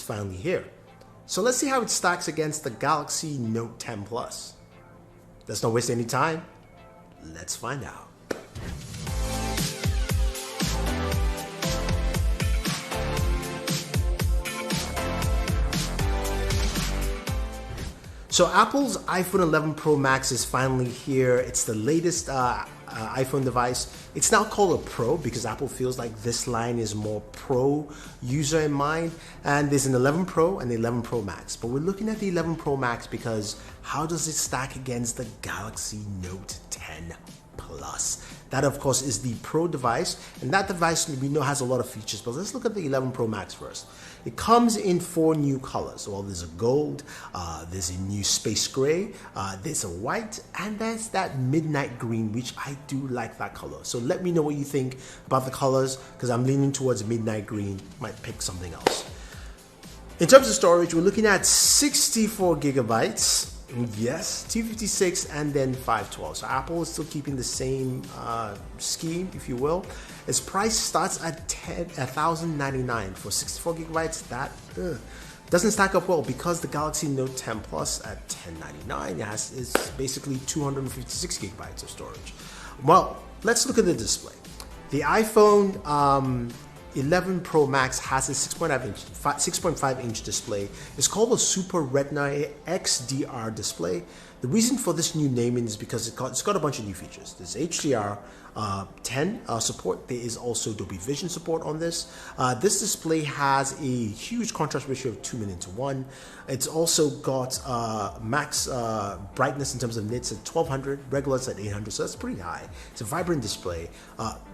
finally here. So let's see how it stacks against the Galaxy Note 10 Plus. Let's not waste any time. Let's find out. So Apple's iPhone 11 Pro Max is finally here. It's the latest iPhone device. It's now called a Pro because Apple feels like this line is more pro user in mind. And there's an 11 Pro and the 11 Pro Max. But we're looking at the 11 Pro Max because how does it stack against the Galaxy Note 10 Plus? That, of course, is the Pro device, and that device we know has a lot of features, but let's look at the 11 Pro Max first. It comes in 4 new colors. Well, there's a gold, there's a new space gray, there's a white, and there's that midnight green, which I do like that color. So let me know what you think about the colors, because I'm leaning towards midnight green. Might pick something else. In terms of storage, we're looking at 64 gigabytes. Yes, 256 and then 512. So Apple is still keeping the same scheme, if you will. Its price starts at $1,099 for 64 gigabytes. That doesn't stack up well because the Galaxy Note 10 Plus at $1,099 is basically 256 gigabytes of storage. Well, let's look at the display. The iPhone 11 Pro Max has a 6.5 inch display. It's called a Super Retina XDR display. The reason for this new naming is because it's got a bunch of new features. There's HDR 10 support. There is also Dolby Vision support on this. This display has a huge contrast ratio of 2:1. It's also got max brightness in terms of nits at 1200, regular at 800, so that's pretty high. It's a vibrant display.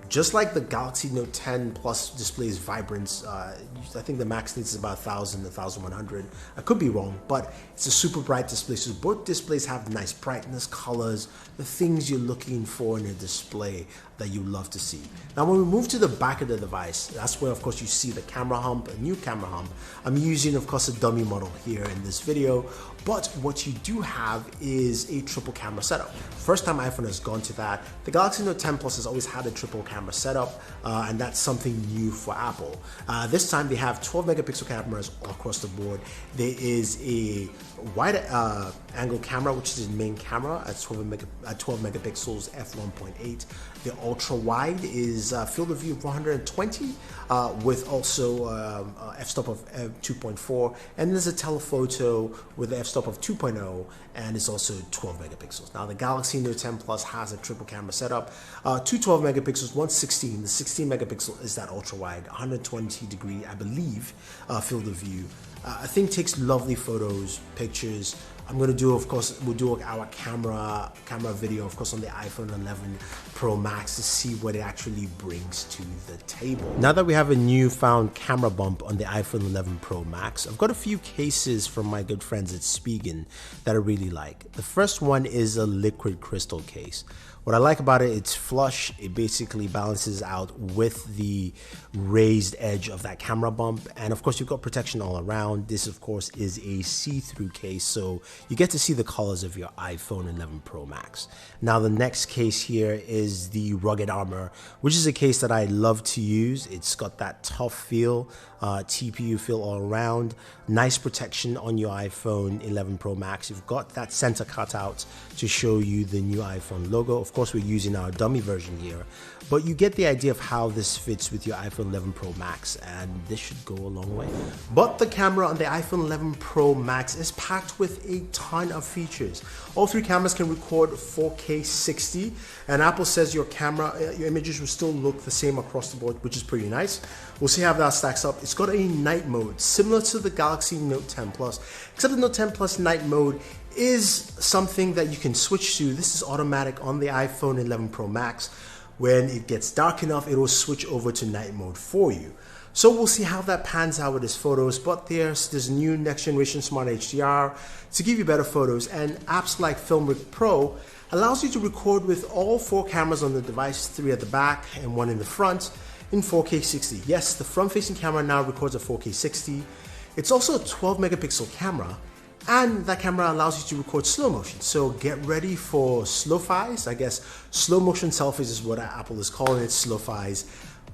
Just like the Galaxy Note 10 Plus display's vibrance, I think the max nits is about 1000 to 1100. I could be wrong, but it's a super bright display. So both displays have nice brightness, colors, the things you're looking for in a display that you love to see. Now, when we move to the back of the device, that's where, of course, you see the camera hump, a new camera hump. I'm using, of course, a dummy model here in this video, but what you do have is a triple camera setup. First time iPhone has gone to that. The Galaxy Note 10 Plus has always had a triple camera setup, and that's something new for Apple. This time they have 12 megapixel cameras all across the board. There is a wide angle camera, which is the main camera at 12 megapixels f1.8. The ultra wide is field of view of 120 with also f-stop of 2.4, and there's a telephoto with the f-stop of 2.0, and it's also 12 megapixels. Now the Galaxy Note 10 Plus has a triple camera setup, two 12 megapixels, one 16. The 16 megapixel is that ultra wide, 120 degree, I believe, field of view. I think takes lovely photos, pictures. I'm going to do, of course, we'll do our camera video, of course, on the iPhone 11 Pro Max to see what it actually brings to the table. Now that we have a newfound camera bump on the iPhone 11 Pro Max, I've got a few cases from my good friends at Spigen that I really like. The first one is a liquid crystal case. What I like about it, it's flush. It basically balances out with the raised edge of that camera bump. And of course, you've got protection all around. This, of course, is a see-through case, so you get to see the colors of your iPhone 11 Pro Max. Now, the next case here is the Rugged Armor, which is a case that I love to use. It's got that tough feel, TPU feel all around. Nice protection on your iPhone 11 Pro Max. You've got that center cutout to show you the new iPhone logo. Of course, we're using our dummy version here, but you get the idea of how this fits with your iPhone 11 Pro Max, and this should go a long way. But the camera on the iPhone 11 Pro Max is packed with a ton of features. All three cameras can record 4K 60, and Apple says your images will still look the same across the board, which is pretty nice. We'll see how that stacks up. It's got a night mode similar to the Galaxy Note 10 Plus, except the Note 10 Plus night mode is something that you can switch to. This is automatic on the iPhone 11 Pro Max. When it gets dark enough, it will switch over to night mode for you. So we'll see how that pans out with his photos, but there's new next generation Smart HDR to give you better photos, and apps like Filmic Pro allows you to record with all 4 cameras on the device, 3 at the back and 1 in the front, in 4K 60. Yes, the front-facing camera now records at 4K 60. It's also a 12 megapixel camera, and that camera allows you to record slow motion. So get ready for slow-fis. I guess slow motion selfies is what Apple is calling it, slow-fis,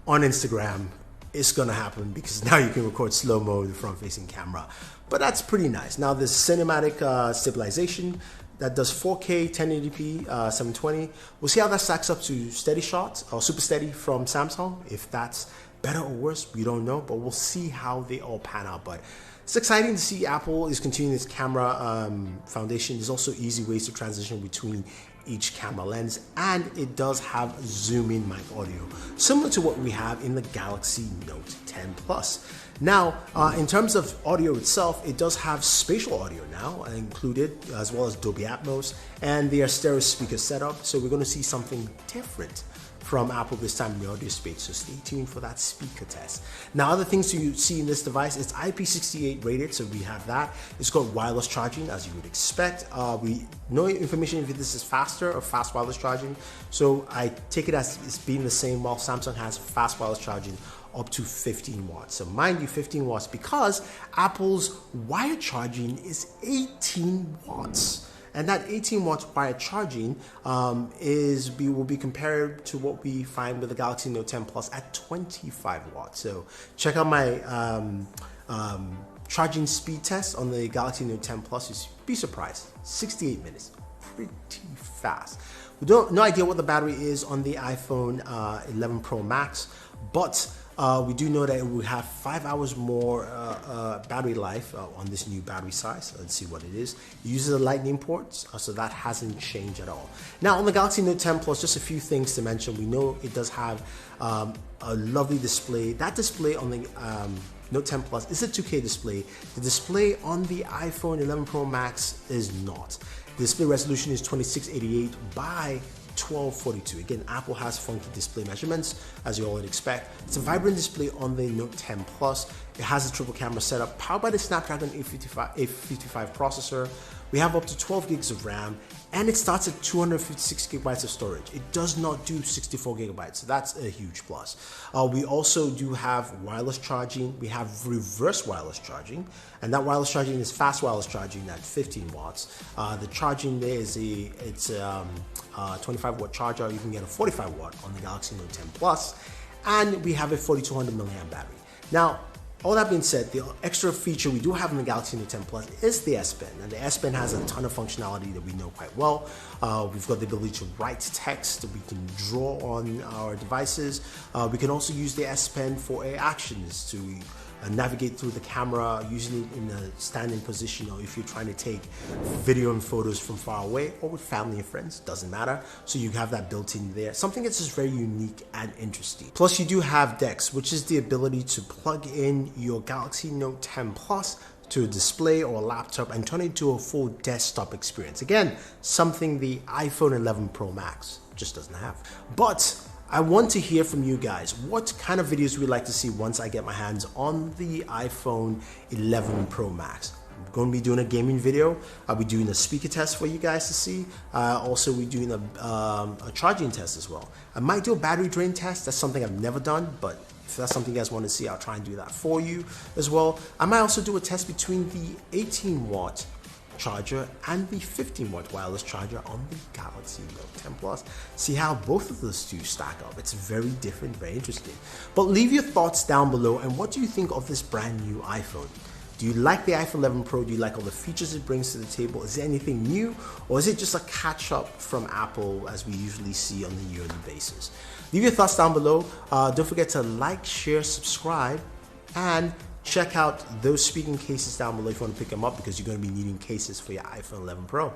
on Instagram it's gonna happen because now you can record slow-mo with the front-facing camera. But that's pretty nice. Now there's cinematic stabilization that does 4K 1080p 720. We'll see how that stacks up to steady shots or super steady from Samsung. If that's better or worse, we don't know, but we'll see how they all pan out. But it's exciting to see Apple is continuing its camera foundation. There's also easy ways to transition between each camera lens, and it does have zoom-in mic audio, similar to what we have in the Galaxy Note 10 Plus. Now, in terms of audio itself, it does have spatial audio now included, as well as Dolby Atmos, and their stereo speaker setup. So we're going to see something different from Apple this time in the audio space, so stay tuned for that speaker test. Now, other things you see in this device, it's IP68 rated, so we have that. It's got wireless charging, as you would expect. We no information if this is faster or fast wireless charging, so I take it as it's being the same, while Samsung has fast wireless charging up to 15 watts. So mind you, 15 watts, because Apple's wired charging is 18 watts. And that 18 watts wired charging will be compared to what we find with the Galaxy Note 10 Plus at 25 watts. So check out my charging speed test on the Galaxy Note 10 Plus. You'd be surprised, 68 minutes, pretty fast. We don't no idea what the battery is on the iPhone 11 Pro Max, but we do know that it will have 5 hours more battery life on this new battery size. Let's see what it is. It uses a lightning port, so that hasn't changed at all. Now on the Galaxy Note 10 Plus, just a few things to mention. We know it does have a lovely display. That display on the Note 10 Plus is a 2K display. The display on the iPhone 11 Pro Max is not. The display resolution is 2688 by 1242. Again, Apple has funky display measurements, as you all would expect. It's a vibrant display on the Note 10 Plus. It has a triple camera setup powered by the Snapdragon 855 processor. We have up to 12 gigs of RAM, and it starts at 256 gigabytes of storage. It does not do 64 gigabytes, so that's a huge plus. We also do have wireless charging. We have reverse wireless charging, and that wireless charging is fast wireless charging at 15 watts. The charging there is a 25 watt charger. You can get a 45 watt on the Galaxy Note 10 Plus, and we have a 4200 milliamp battery. Now, all that being said, the extra feature we do have in the Galaxy Note 10 Plus is the S Pen, and the S Pen has a ton of functionality that we know quite well. We've got the ability to write text, we can draw on our devices. We can also use the S Pen for actions to navigate through the camera, using it in a standing position, or if you're trying to take video and photos from far away or with family and friends, doesn't matter. So you have that built in there, something that's just very unique and interesting. Plus you do have DeX, which is the ability to plug in your Galaxy Note 10 Plus to a display or a laptop and turn it into a full desktop experience. Again, something the iPhone 11 Pro Max just doesn't have. But I want to hear from you guys. What kind of videos would you like to see once I get my hands on the iPhone 11 Pro Max? I'm going to be doing a gaming video. I'll be doing a speaker test for you guys to see. Also, we're doing a charging test as well. I might do a battery drain test. That's something I've never done, but if that's something you guys want to see, I'll try and do that for you as well. I might also do a test between the 18 watt charger and the 15 watt wireless charger on the Galaxy Note 10 Plus. See how both of those two stack up. It's very different, very interesting. But leave your thoughts down below, and what do you think of this brand new iPhone? Do you like the iPhone 11 Pro? Do you like all the features it brings to the table? Is there anything new, or is it just a catch up from Apple as we usually see on the yearly basis? Leave your thoughts down below. Don't forget to like, share, subscribe, and check out those speaking cases down below if you want to pick them up, because you're going to be needing cases for your iPhone 11 Pro.